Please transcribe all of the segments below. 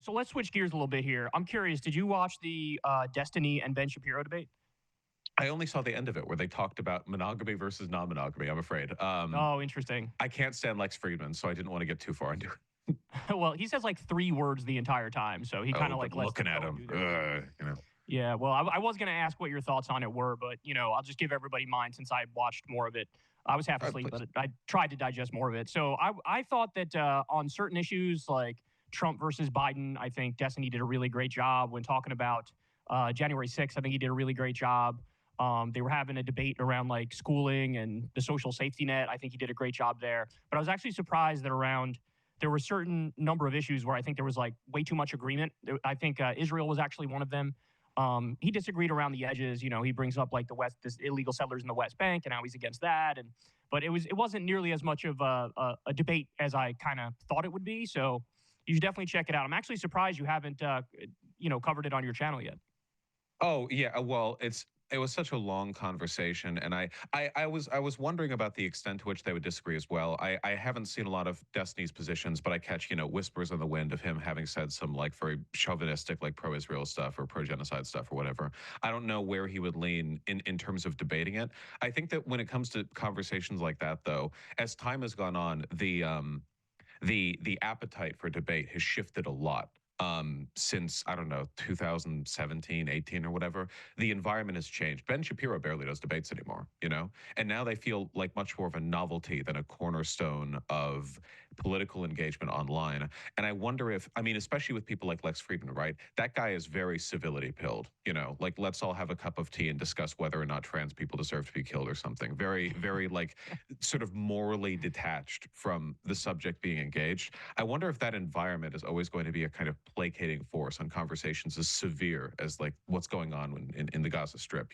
So let's switch gears a little bit here. I'm curious, did you watch the Destiny and Ben Shapiro debate? I only saw the end of it where they talked about monogamy versus non-monogamy, I'm afraid. Oh, interesting. I can't stand Lex Friedman, so I didn't want to get too far into it. Well, he says like 3 words the entire time, so he kind of like lets looking them at go him, and do their thing. you know. Yeah, well, I was going to ask what your thoughts on it were, but, you know, I'll just give everybody mine since I watched more of it. I was half asleep, but I tried to digest more of it. So I thought that on certain issues like Trump versus Biden, I think Destiny did a really great job when talking about January 6th. I think he did a really great job. They were having a debate around like schooling and the social safety net. I think he did a great job there. But I was actually surprised that there were a certain number of issues where I think there was like way too much agreement. I think Israel was actually one of them. He disagreed around the edges. You know, he brings up like this illegal settlers in the West Bank, and how he's against that. But it wasn't nearly as much of a debate as I kind of thought it would be. So you should definitely check it out. I'm actually surprised you haven't covered it on your channel yet. Oh yeah, well, it was such a long conversation, and I was wondering about the extent to which they would disagree as well. I haven't seen a lot of Destiny's positions, but I catch whispers in the wind of him having said some like very chauvinistic, like pro-Israel stuff or pro-genocide stuff or whatever. I don't know where he would lean in terms of debating it. I think that when it comes to conversations like that, though, as time has gone on, the appetite for debate has shifted a lot. Since, I don't know, 2017, 18 or whatever, the environment has changed. Ben Shapiro barely does debates anymore, and now they feel like much more of a novelty than a cornerstone of political engagement online. And I wonder if, I mean, especially with people like Lex Friedman, right? That guy is very civility pilled, like let's all have a cup of tea and discuss whether or not trans people deserve to be killed or something. Very, very like sort of morally detached from the subject being engaged. I wonder if that environment is always going to be a kind of placating force on conversations as severe as like what's going on in the Gaza Strip.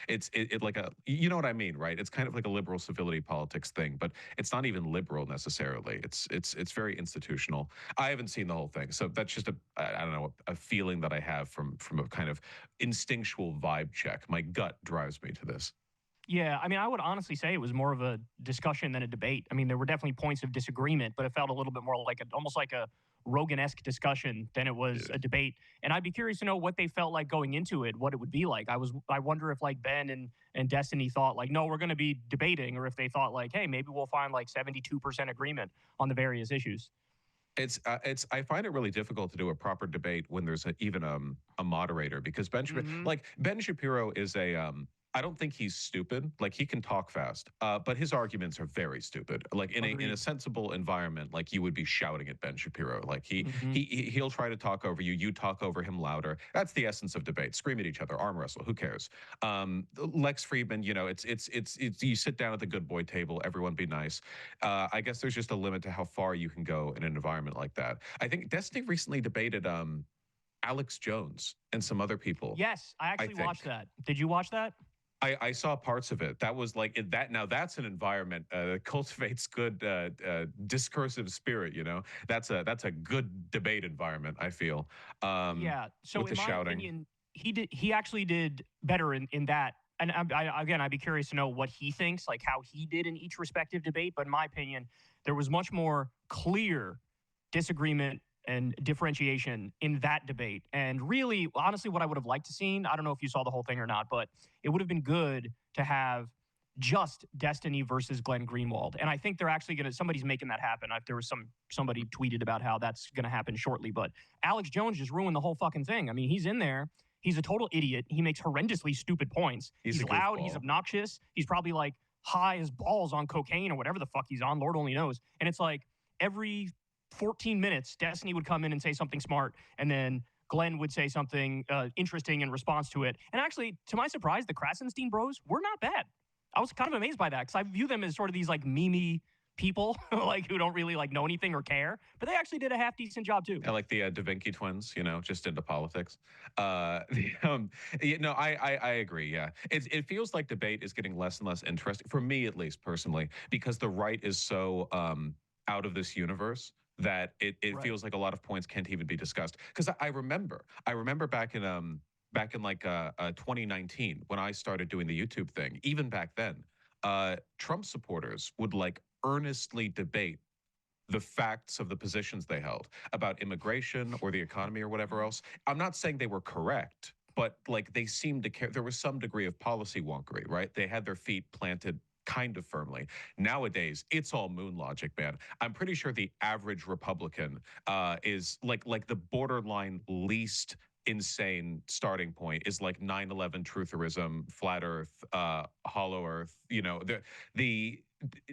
It's like you know what I mean, right? It's kind of like a liberal civility politics thing, but it's not even liberal necessarily. It's very institutional. I haven't seen the whole thing, so that's just I don't know, a feeling that I have from a kind of instinctual vibe check. My gut drives me to this. Yeah, I mean, I would honestly say it was more of a discussion than a debate. I mean, there were definitely points of disagreement, but it felt a little bit more like almost like a Rogan-esque discussion than it was a debate. And I'd be curious to know what they felt like going into it, what it would be like. I wonder if like Ben and Destiny thought like, no, we're going to be debating, or if they thought like, hey, maybe we'll find like 72% agreement on the various issues. I find it really difficult to do a proper debate when there's even a moderator, because Ben Shapiro is I don't think he's stupid. Like, he can talk fast, but his arguments are very stupid. Like in a sensible environment, like you would be shouting at Ben Shapiro. Like he'll try to talk over you. You talk over him louder. That's the essence of debate. Scream at each other, arm wrestle. Who cares? Lex Friedman, it's you sit down at the good boy table. Everyone be nice. I guess there's just a limit to how far you can go in an environment like that. I think Destiny recently debated Alex Jones and some other people. Yes, I actually watched that. Did you watch that? I saw parts of it. That was like that. Now that's an environment that cultivates good discursive spirit. That's a good debate environment, I feel. Yeah. So with in the my shouting. opinion, he actually did better in that. And again, I'd be curious to know what he thinks, like how he did in each respective debate. But in my opinion, there was much more clear disagreement and differentiation in that debate. And really, honestly, what I would have liked to seen, I don't know if you saw the whole thing or not, but it would have been good to have just Destiny versus Glenn Greenwald. And I think they're actually somebody's making that happen. There was somebody tweeted about how that's going to happen shortly, but Alex Jones just ruined the whole fucking thing. I mean, he's in there. He's a total idiot. He makes horrendously stupid points. He's loud. He's obnoxious. He's probably like high as balls on cocaine or whatever the fuck he's on. Lord only knows. And it's like every 14 minutes, Destiny would come in and say something smart, and then Glenn would say something interesting in response to it. And actually, to my surprise, the Krasenstein bros were not bad. I was kind of amazed by that, because I view them as sort of these like meme people, like who don't really like know anything or care, but they actually did a half decent job too. I like the Da Vinci twins, just into politics. I agree. Yeah, it feels like debate is getting less and less interesting for me, at least personally, because the right is so out of this universe that it feels like a lot of points can't even be discussed. Because I remember back in like 2019 when I started doing the YouTube thing. Even back then, Trump supporters would like earnestly debate the facts of the positions they held about immigration or the economy or whatever else. I'm not saying they were correct, but like they seemed to care. There was some degree of policy wonkery, right? They had their feet planted kind of firmly. Nowadays, it's all moon logic, man. I'm pretty sure the average Republican is like the borderline least insane starting point is like 9/11 trutherism, flat Earth, hollow Earth. You know, the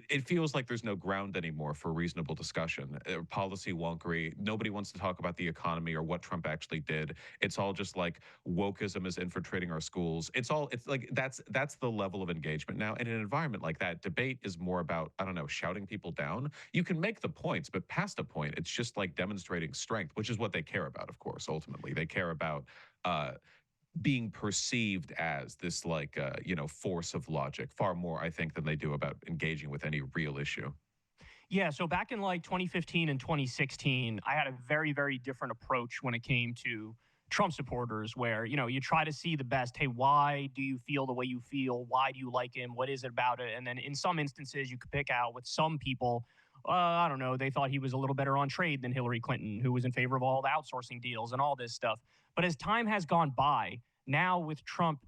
it feels like there's no ground anymore for reasonable discussion. Policy wonkery. Nobody wants to talk about the economy or what Trump actually did. It's all just like wokeism is infiltrating our schools. It's like that's the level of engagement now. And in an environment like that, debate is more about, I don't know, shouting people down. You can make the points, but past a point, it's just like demonstrating strength, which is what they care about, of course. Ultimately, they care about being perceived as this like force of logic far more, I think, than they do about engaging with any real issue. Yeah, so back in like 2015 and 2016, I had a very, very different approach when it came to Trump supporters, where, you know, you try to see the best. Hey, why do you feel the way you feel? Why do you like him? What is it about it? And then in some instances, you could pick out with some people, I don't know, they thought he was a little better on trade than Hillary Clinton, who was in favor of all the outsourcing deals and all this stuff. But as time has gone by, now with Trump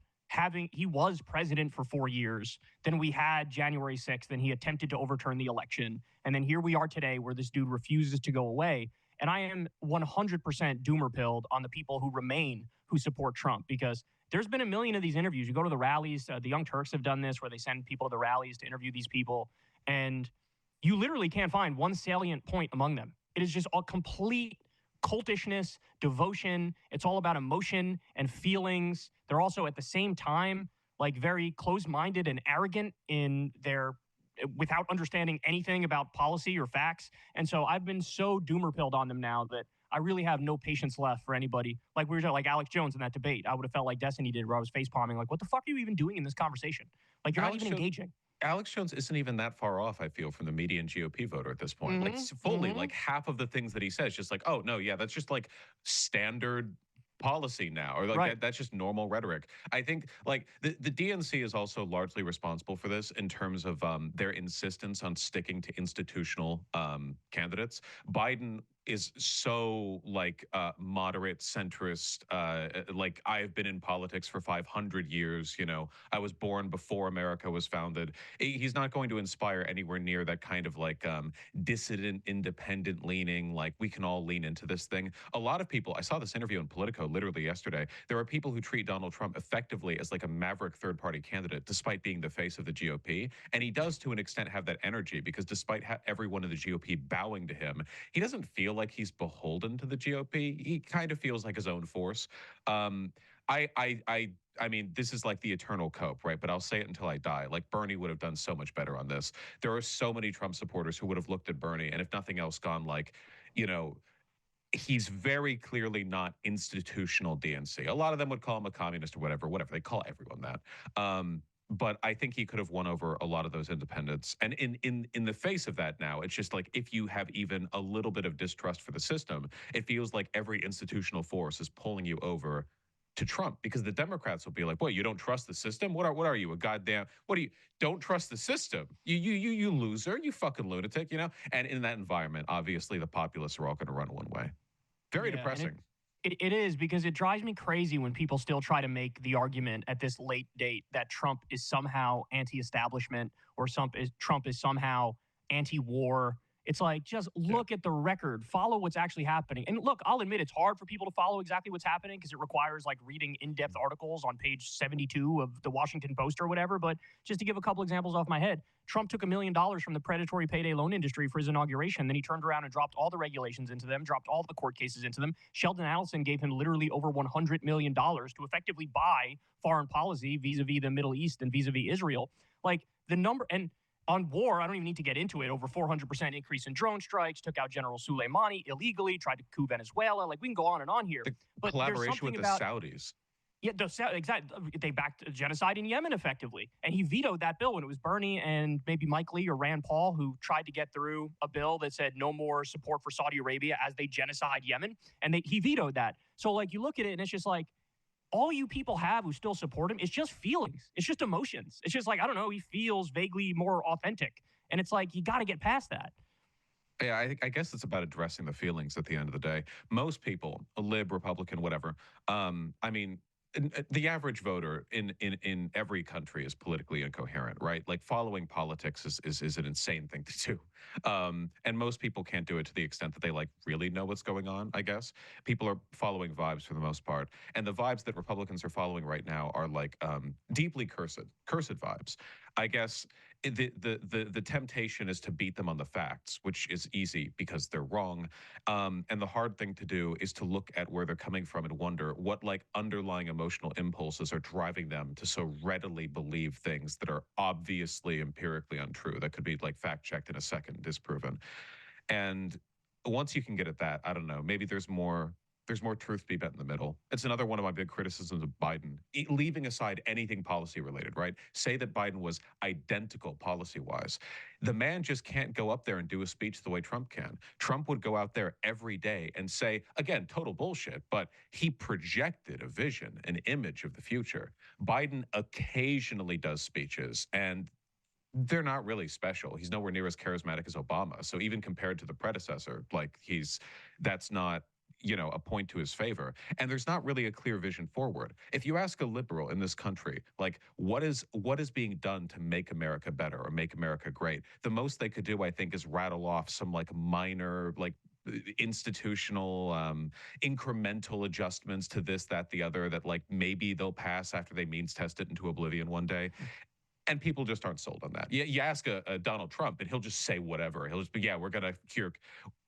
he was president for 4 years, then we had January 6th, and he attempted to overturn the election. And then here we are today where this dude refuses to go away. And I am 100% doomer pilled on the people who remain who support Trump, because there's been a million of these interviews. You go to the rallies, the Young Turks have done this, where they send people to the rallies to interview these people. And you literally can't find one salient point among them. It is just a complete cultishness, devotion. It's all about emotion and feelings. They're also at the same time like very closed-minded and arrogant in their without understanding anything about policy or facts. And so I've been so doomer pilled on them now that I really have no patience left for anybody. Like we were like Alex Jones in that debate. I would have felt like Destiny did, where I was face palming like, what the fuck are you even doing in this conversation? Like, you're not even engaging. Alex Jones isn't even that far off, I feel, from the median GOP voter at this point. Like fully, like half of the things that he says, just like, oh no, yeah, that's just like standard policy now, or like that's just normal rhetoric. I think like the DNC is also largely responsible for this in terms of their insistence on sticking to institutional candidates. Biden is so like moderate centrist, like I've been in politics for 500 years, you know, I was born before America was founded. He's not going to inspire anywhere near that kind of like dissident, independent leaning, like we can all lean into this thing. A lot of people, I saw this interview in Politico literally yesterday, there are people who treat Donald Trump effectively as like a maverick third-party candidate, despite being the face of the GOP. And he does to an extent have that energy, because despite everyone in the GOP bowing to him, he doesn't feel like he's beholden to the GOP. He kind of feels like his own force. I mean, this is like the eternal cope, right? But I'll say it until I die. Like Bernie would have done so much better on this. There are so many Trump supporters who would have looked at Bernie and, if nothing else, gone like, you know, he's very clearly not institutional DNC. A lot of them would call him a communist or whatever. They call everyone that. But I think he could have won over a lot of those independents. And in the face of that now, it's just like, if you have even a little bit of distrust for the system, it feels like every institutional force is pulling you over to Trump, because the Democrats will be like, "What, you don't trust the system? What are you, a goddamn, what do you, don't trust the system? You loser, you fucking lunatic," you know? And in that environment, obviously the populists are all going to run one way. Very depressing. It is, because it drives me crazy when people still try to make the argument at this late date that Trump is somehow anti-establishment, or Trump is somehow anti-war. It's like, just look at the record, follow what's actually happening. And look, I'll admit it's hard for people to follow exactly what's happening, because it requires like reading in-depth articles on page 72 of the Washington Post or whatever. But just to give a couple examples off my head, Trump took $1 million from the predatory payday loan industry for his inauguration. Then he turned around and dropped all the regulations into them, dropped all the court cases into them. Sheldon Adelson gave him literally over $100 million to effectively buy foreign policy vis-a-vis the Middle East and vis-a-vis Israel. Like the number, and on war, I don't even need to get into it. Over 400% increase in drone strikes, took out General Soleimani illegally, tried to coup Venezuela. Like, we can go on and on here. The collaboration with the Saudis. Yeah, exactly. They backed genocide in Yemen effectively. And he vetoed that bill when it was Bernie and maybe Mike Lee or Rand Paul who tried to get through a bill that said no more support for Saudi Arabia as they genocide Yemen. And he vetoed that. So, like, you look at it and it's just like, all you people have who still support him is just feelings. It's just emotions. It's just like, I don't know, he feels vaguely more authentic. And it's like, you got to get past that. Yeah, I guess it's about addressing the feelings at the end of the day. Most people, a lib, Republican, whatever. I mean, the average voter in every country is politically incoherent, right? Like following politics is an insane thing to do, and most people can't do it to the extent that they like really know what's going on. I guess people are following vibes for the most part, and the vibes that Republicans are following right now are like deeply cursed vibes. I guess the temptation is to beat them on the facts, which is easy because they're wrong. And the hard thing to do is to look at where they're coming from and wonder what like underlying emotional impulses are driving them to so readily believe things that are obviously empirically untrue. That could be like fact checked in a second, disproven. And once you can get at that, I don't know, maybe there's more truth to be bet in the middle. It's another one of my big criticisms of Biden, leaving aside anything policy related, right? Say that Biden was identical policy wise. The man just can't go up there and do a speech the way Trump can. Trump would go out there every day and say, again, total bullshit, but he projected a vision, an image of the future. Biden occasionally does speeches, and they're not really special. He's nowhere near as charismatic as Obama. So even compared to the predecessor, like that's not a point to his favor. And there's not really a clear vision forward. If you ask a liberal in this country, like what is being done to make America better or make America great, the most they could do, I think, is rattle off some like minor like institutional incremental adjustments to this, that, the other, that like maybe they'll pass after they means test it into oblivion one day. And people just aren't sold on that. You ask a Donald Trump, and he'll just say whatever. He'll just be, yeah, we're going to cure.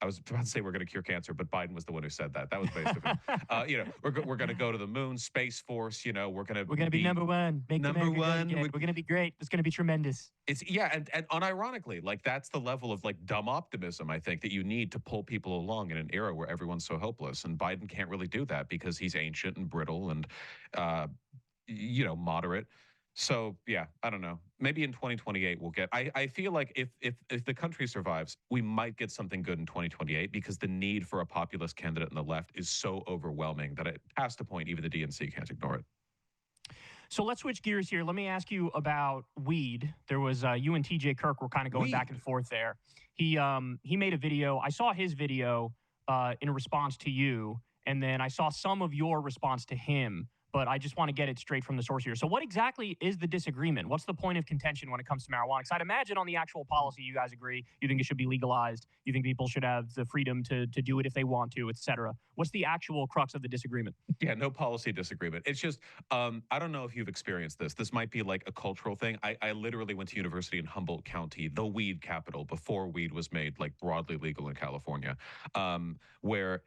I was about to say we're going to cure cancer, but Biden was the one who said that. That was based of him. We're going to go to the moon, Space Force. We're going to be number one. Make number America one. Great again. We're going to be great. It's going to be tremendous. It's and unironically, like that's the level of like dumb optimism I think that you need to pull people along in an era where everyone's so hopeless. And Biden can't really do that because he's ancient and brittle and moderate. So yeah, I don't know. Maybe in 2028 we'll get. I feel like if the country survives, we might get something good in 2028 because the need for a populist candidate on the left is so overwhelming that it past a point even the DNC can't ignore it. So let's switch gears here. Let me ask you about weed. There was you and TJ Kirk were kind of going back and forth there. He made a video. I saw his video in response to you, and then I saw some of your response to him. But I just want to get it straight from the source here. So what exactly is the disagreement? What's the point of contention when it comes to marijuana? Because I'd imagine on the actual policy, you guys agree. You think it should be legalized. You think people should have the freedom to do it if they want to, et cetera. What's the actual crux of the disagreement? Yeah, no policy disagreement. It's just, I don't know if you've experienced this. This might be like a cultural thing. I literally went to university in Humboldt County, the weed capital, before weed was made like broadly legal in California, where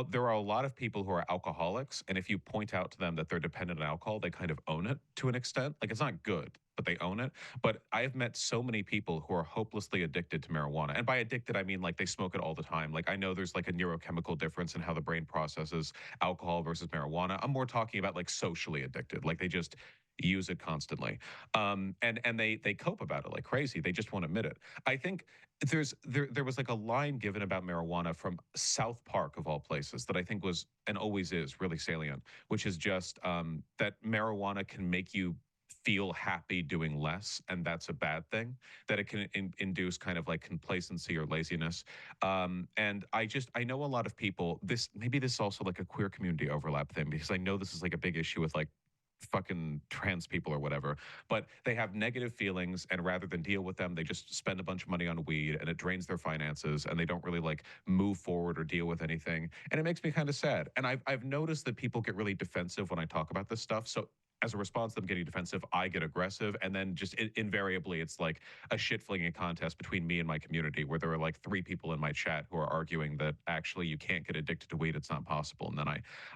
there are a lot of people who are alcoholics, and if you point out to them that they're dependent on alcohol, they kind of own it to an extent. Like, it's not good, but they own it. But I've met so many people who are hopelessly addicted to marijuana. And by addicted, I mean like they smoke it all the time. Like, I know there's like a neurochemical difference in how the brain processes alcohol versus marijuana. I'm more talking about like socially addicted. Like, they just use it constantly. And they cope about it like crazy. They just won't admit it. I think there was like a line given about marijuana from South Park of all places that I think was and always is really salient, which is just that marijuana can make you feel happy doing less, and that's a bad thing, that it can induce kind of like complacency or laziness. And I know a lot of people, maybe this is also like a queer community overlap thing, because I know this is like a big issue with like fucking trans people or whatever, but they have negative feelings, and rather than deal with them, they just spend a bunch of money on weed, and it drains their finances, and they don't really like move forward or deal with anything. And it makes me kind of sad. And I've noticed that people get really defensive when I talk about this stuff. So as a response to them getting defensive, I get aggressive, and then just invariably it's like a shit flinging contest between me and my community, where there are like 3 people in my chat who are arguing that actually you can't get addicted to weed, it's not possible, and then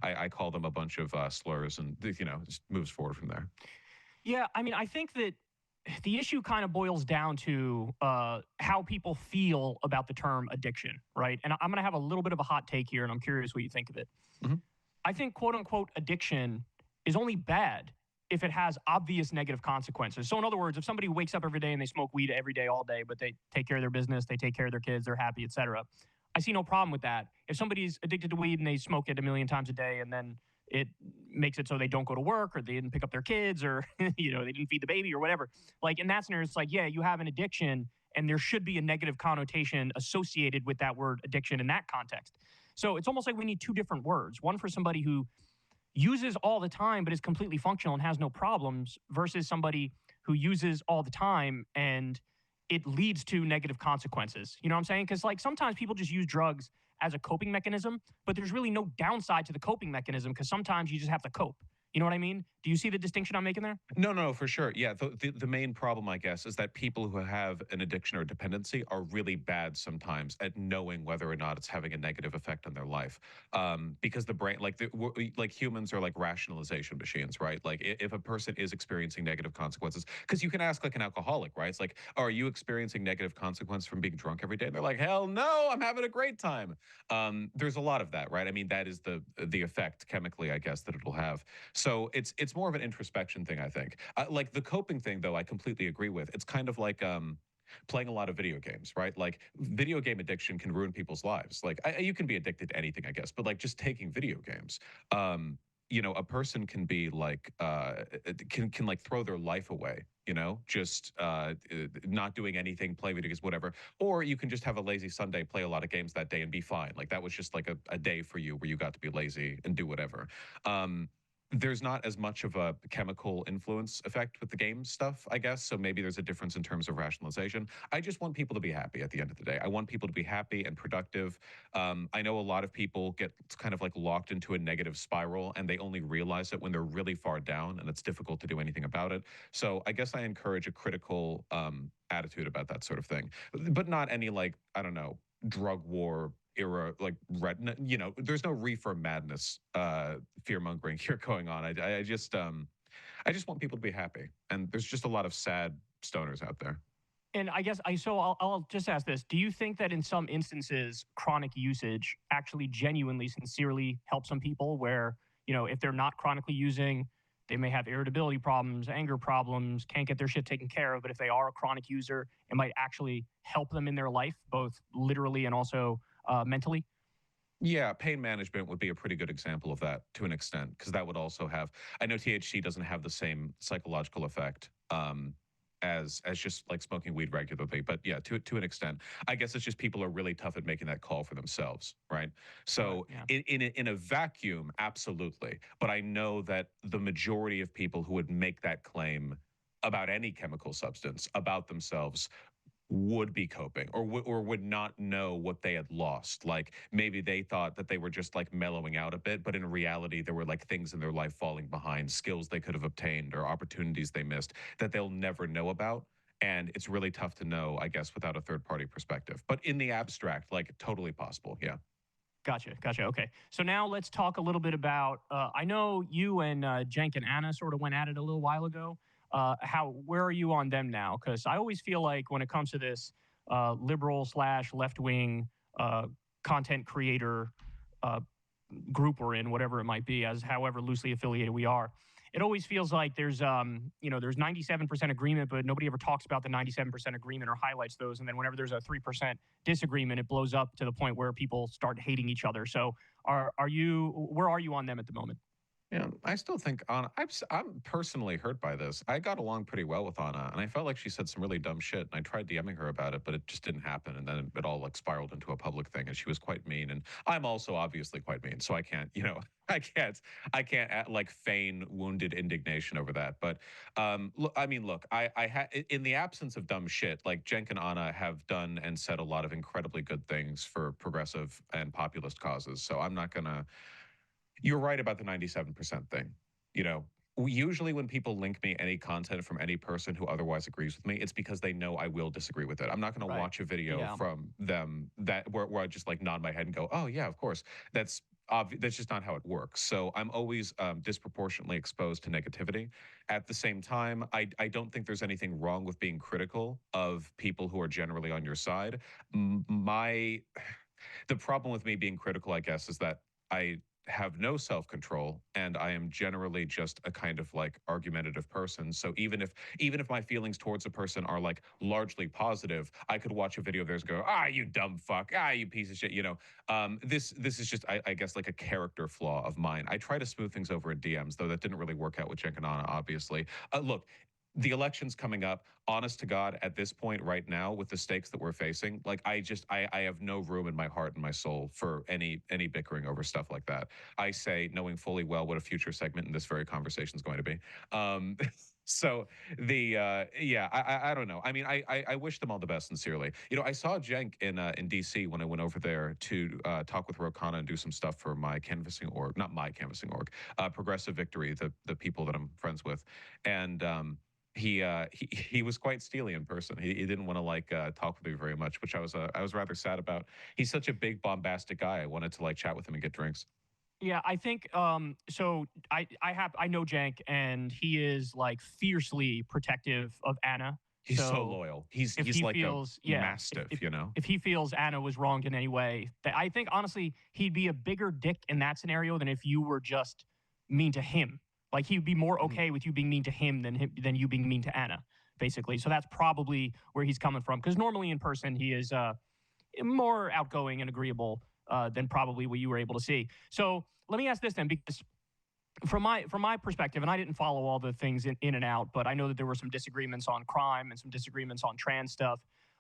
I call them a bunch of slurs, and just moves forward from there. Yeah, I mean, I think that the issue kind of boils down to how people feel about the term addiction, right? And I'm going to have a little bit of a hot take here, and I'm curious what you think of it. Mm-hmm. I think quote unquote addiction is only bad if it has obvious negative consequences. So in other words, if somebody wakes up every day and they smoke weed every day, all day, but they take care of their business, they take care of their kids, they're happy, et cetera, I see no problem with that. If somebody's addicted to weed and they smoke it a million times a day, and then it makes it so they don't go to work, or they didn't pick up their kids, or they didn't feed the baby or whatever, like in that scenario, it's like, yeah, you have an addiction, and there should be a negative connotation associated with that word addiction in that context. So it's almost like we need two different words, one for somebody who uses all the time but is completely functional and has no problems versus somebody who uses all the time and it leads to negative consequences. You know what I'm saying? Because like sometimes people just use drugs as a coping mechanism, but there's really no downside to the coping mechanism because sometimes you just have to cope. You know what I mean? Do you see the distinction I'm making there? No, no, for sure. Yeah, the main problem, I guess, is that people who have an addiction or dependency are really bad sometimes at knowing whether or not it's having a negative effect on their life. Because the brain, like humans are like rationalization machines, right? Like if a person is experiencing negative consequences, because you can ask like an alcoholic, right? It's like, oh, are you experiencing negative consequence from being drunk every day? And they're like, hell no, I'm having a great time. There's a lot of that, right? I mean, that is the effect chemically, I guess, that it'll have. So it's more of an introspection thing, I think. Like the coping thing, though, I completely agree with. It's kind of like playing a lot of video games, right? Like video game addiction can ruin people's lives. Like you can be addicted to anything, I guess, but like just taking video games. You know, a person can be like can like throw their life away. You know, just not doing anything, play video games, whatever. Or you can just have a lazy Sunday, play a lot of games that day, and be fine. Like that was just like a day for you where you got to be lazy and do whatever. There's not as much of a chemical influence effect with the game stuff, I guess. So maybe there's a difference in terms of rationalization. I just want people to be happy at the end of the day. I want people to be happy and productive. I know a lot of people get kind of like locked into a negative spiral and they only realize it when they're really far down and it's difficult to do anything about it. So I guess I encourage a critical attitude about that sort of thing, but not any like, I don't know, drug war era, like you know, there's no reefer madness fear mongering here going on. I just want people to be happy, and there's just a lot of sad stoners out there. And I guess I'll just ask this: do you think that in some instances, chronic usage actually genuinely, sincerely helps some people? Where if they're not chronically using, they may have irritability problems, anger problems, can't get their shit taken care of. But if they are a chronic user, it might actually help them in their life, both literally and also mentally. Yeah, pain management would be a pretty good example of that to an extent, because that would also have. I know THC doesn't have the same psychological effect as just like smoking weed regularly, but yeah, to an extent, I guess it's just people are really tough at making that call for themselves, right? So yeah. in a vacuum, absolutely, but I know that the majority of people who would make that claim about any chemical substance about themselves would be coping or would not know what they had lost. Like maybe they thought that they were just like mellowing out a bit, but in reality there were like things in their life falling behind, skills they could have obtained or opportunities they missed that they'll never know about. And it's really tough to know, I guess, without a third party perspective. But in the abstract, like totally possible. Yeah. Gotcha. Okay. So now let's talk a little bit about. I know you and Jenk and Anna sort of went at it a little while ago. Where are you on them now? Because I always feel like when it comes to this liberal / left wing content creator group we're in, whatever it might be, as however loosely affiliated we are, it always feels like there's 97% agreement, but nobody ever talks about the 97% agreement or highlights those. And then whenever there's a 3% disagreement, it blows up to the point where people start hating each other. So where are you on them at the moment? Yeah, I still think Anna. I'm personally hurt by this. I got along pretty well with Anna, and I felt like she said some really dumb shit. And I tried DMing her about it, but it just didn't happen. And then it all like spiraled into a public thing, and she was quite mean. And I'm also obviously quite mean, so I can't, I can't like feign wounded indignation over that. But look, I mean, look, I had in the absence of dumb shit, like Cenk and Anna have done and said a lot of incredibly good things for progressive and populist causes. So I'm not gonna. You're right about the 97% thing. You know, usually when people link me any content from any person who otherwise agrees with me, it's because they know I will disagree with it. I'm not going to watch a video from them where I just like nod my head and go, "Oh yeah, of course." That's obvious. That's just not how it works. So I'm always disproportionately exposed to negativity. At the same time, I don't think there's anything wrong with being critical of people who are generally on your side. The problem with me being critical, I guess, is that I have no self-control and I am generally just a kind of like argumentative person. So even if my feelings towards a person are like largely positive, I could watch a video of theirs and go, you dumb fuck, you piece of shit, this is just I guess like a character flaw of mine. I try to smooth things over in DMs, though that didn't really work out with Cenk and Anna, obviously. Look, the election's coming up. Honest to God, at this point right now, with the stakes that we're facing, like I have no room in my heart and my soul for any bickering over stuff like that. I say, knowing fully well what a future segment in this very conversation is going to be. Um, so yeah, I don't know. I mean, I wish them all the best, sincerely. You know, I saw Jenk in DC when I went over there to talk with Rokana and do some stuff for my canvassing org, not my canvassing org, Progressive Victory, the people that I'm friends with, and he was quite steely in person. He didn't want to like talk with me very much, which I was rather sad about. He's such a big bombastic guy. I wanted to like chat with him and get drinks. Yeah, I think so I know Jank, and he is like fiercely protective of Anna. He's so So loyal. if He's he like a feels mastiff, you know. if he feels Anna was wronged in any way, that I think honestly he'd be a bigger dick in that scenario than if you were just mean to him. Like he'd be more Mhm. okay with you being mean to him than you being mean to Anna, basically. So that's probably where he's coming from. Because normally in person he is more outgoing and agreeable than probably what you were able to see. So let me ask this then, because from my perspective, and I didn't follow all the things in and out, but I know that there were some disagreements on crime and some disagreements on trans stuff.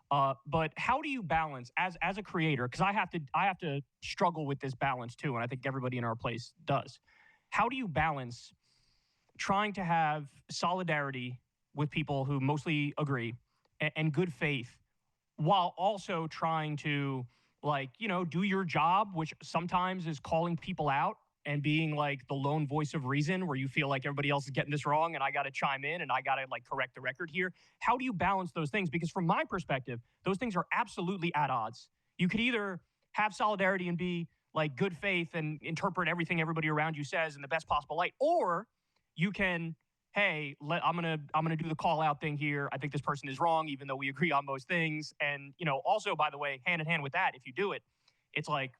But how do you balance as a creator? Because I have to struggle with this balance too, and I think everybody in our place does. How do you balance trying to have solidarity with people who mostly agree and good faith while also trying to, like, do your job, which sometimes is calling people out and being like the lone voice of reason, where you feel like everybody else is getting this wrong and I got to chime in and I got to like correct the record here? How do you balance those things? Because from my perspective, those things are absolutely at odds. You could either have solidarity and be like good faith and interpret everything everybody around you says in the best possible light, or you can, hey, I'm gonna do the call out thing here. I think this person is wrong, even though we agree on most things. And also, by the way, hand in hand with that, if you do it, it's like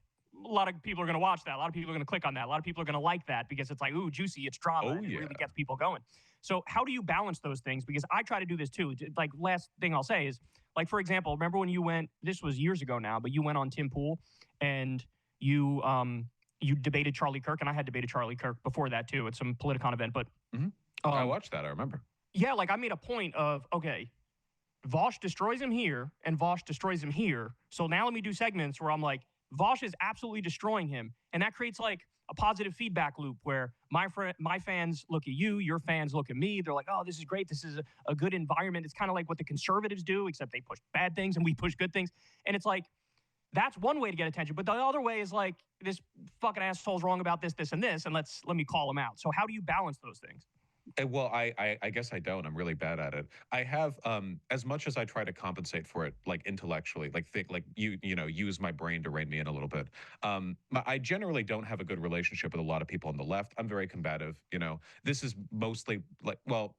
a lot of people are gonna watch that. A lot of people are gonna click on that. A lot of people are gonna like that because it's like, ooh, juicy, it's drama, Oh and it yeah. really gets people going. So how do you balance those things? Because I try to do this too. Like, last thing I'll say is, like, for example, remember when you went? This was years ago now, but you went on Tim Pool and you debated Charlie Kirk, and I had debated Charlie Kirk before that too at some Politicon event. But Hmm. I um, watched that. I remember. yeah, like I made a point of, okay, Vaush destroys him here and Vaush destroys him here. So now let me do segments where I'm like, Vaush is absolutely destroying him. And that creates like a positive feedback loop where my fans look at you, your fans look at me. They're like, oh, this is great. This is a good environment. It's kind of like what the conservatives do, except they push bad things and we push good things. And it's like, that's one way to get attention. But the other way is like, this fucking asshole's wrong about this, this, and this, and let me call him out. So how do you balance those things? Well, I guess I don't. I'm really bad at it. I have as much as I try to compensate for it, like intellectually, like think, like use my brain to rein me in a little bit. I generally don't have a good relationship with a lot of people on the left. I'm very combative. This is mostly like, well,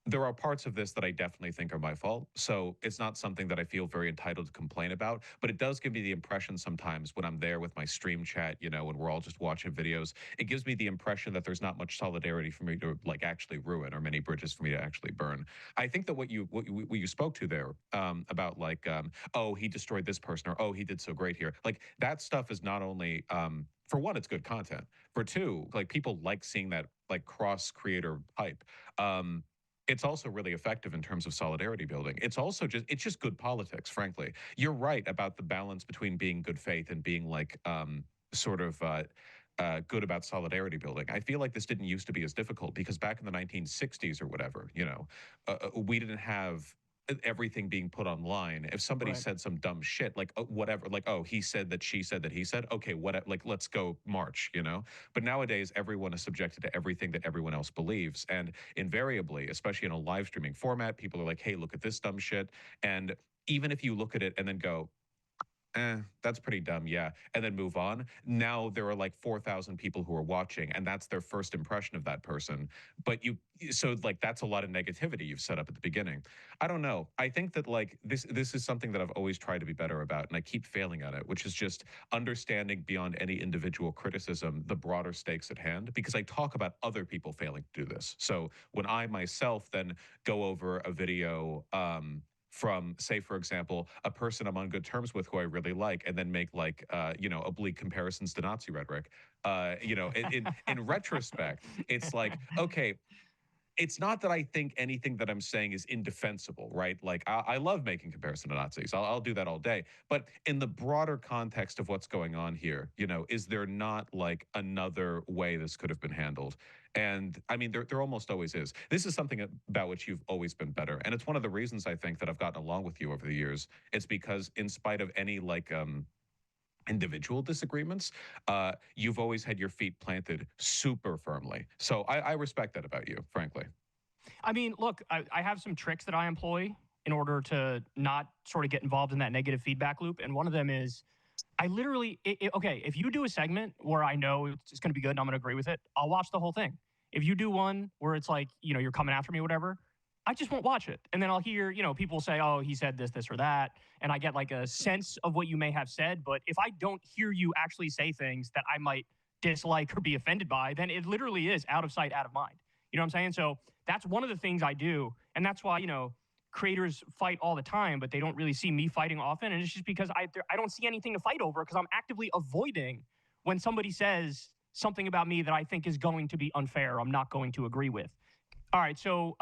there are parts of this that I definitely think are my fault. So it's not something that I feel very entitled to complain about. But it does give me the impression sometimes when I'm there with my stream chat, when we're all just watching videos, it gives me the impression that there's not much solidarity for me to like actually ruin, or many bridges for me to actually burn. I think that what you spoke to there, about like, oh, he destroyed this person, or oh, he did so great here. Like, that stuff is not only, for one, it's good content. For two, like, people like seeing that like cross creator hype. Um, it's also really effective in terms of solidarity building. It's just good politics, frankly. You're right about the balance between being good faith and being like, sort of good about solidarity building. I feel like this didn't used to be as difficult because back in the 1960s or whatever, we didn't have everything being put online. If somebody Right. said some dumb shit, like, whatever, like, oh, he said that, she said that, he said, okay, what, like, let's go march. But nowadays, everyone is subjected to everything that everyone else believes. And invariably, especially in a live streaming format, people are like, hey, look at this dumb shit. And even if you look at it and then go, that's pretty dumb, yeah, and then move on. Now there are like 4,000 people who are watching, and that's their first impression of that person. But so like that's a lot of negativity you've set up at the beginning. I don't know. I think that like this is something that I've always tried to be better about, and I keep failing at it, which is just understanding beyond any individual criticism the broader stakes at hand. Because I talk about other people failing to do this. So when I myself then go over a video, from, say, for example, a person I'm on good terms with who I really like, and then make like, oblique comparisons to Nazi rhetoric. In retrospect, it's like, okay, it's not that I think anything that I'm saying is indefensible, right? Like I love making comparison to Nazis. I'll do that all day. But in the broader context of what's going on here, is there not like another way this could have been handled? And I mean, there almost always is. This is something about which you've always been better. And it's one of the reasons I think that I've gotten along with you over the years. It's because in spite of any like individual disagreements, you've always had your feet planted super firmly. So I respect that about you, frankly. I mean, look, I have some tricks that I employ in order to not sort of get involved in that negative feedback loop. And one of them is I literally, okay, if you do a segment where I know it's going to be good and I'm going to agree with it, I'll watch the whole thing. If you do one where it's like, you're coming after me or whatever, I just won't watch it. And then I'll hear, people say, oh, he said this, this, or that. And I get like a sense of what you may have said. But if I don't hear you actually say things that I might dislike or be offended by, then it literally is out of sight, out of mind. You know what I'm saying? So that's one of the things I do. And that's why, creators fight all the time, but they don't really see me fighting often. And it's just because I don't see anything to fight over because I'm actively avoiding when somebody says something about me that I think is going to be unfair, I'm not going to agree with. All right, so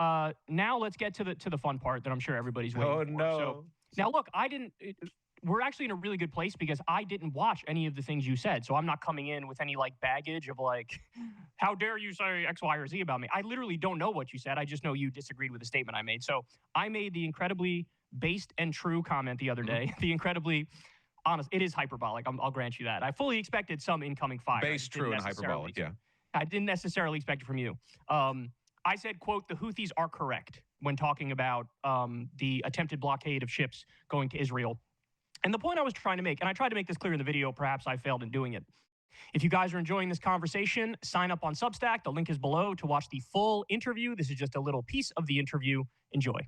now let's get to the fun part that I'm sure everybody's waiting for. Oh, no. So, now, look, we're actually in a really good place because I didn't watch any of the things you said. So I'm not coming in with any like baggage of like, how dare you say X, Y, or Z about me? I literally don't know what you said. I just know you disagreed with the statement I made. So I made the incredibly based and true comment the other day. The incredibly honest, it is hyperbolic. I'll grant you that. I fully expected some incoming fire. Based, true, and hyperbolic, yeah. I didn't necessarily expect it from you. I said, quote, the Houthis are correct when talking about the attempted blockade of ships going to Israel. And the point I was trying to make, and I tried to make this clear in the video, perhaps I failed in doing it. If you guys are enjoying this conversation, sign up on Substack. The link is below to watch the full interview. This is just a little piece of the interview. Enjoy.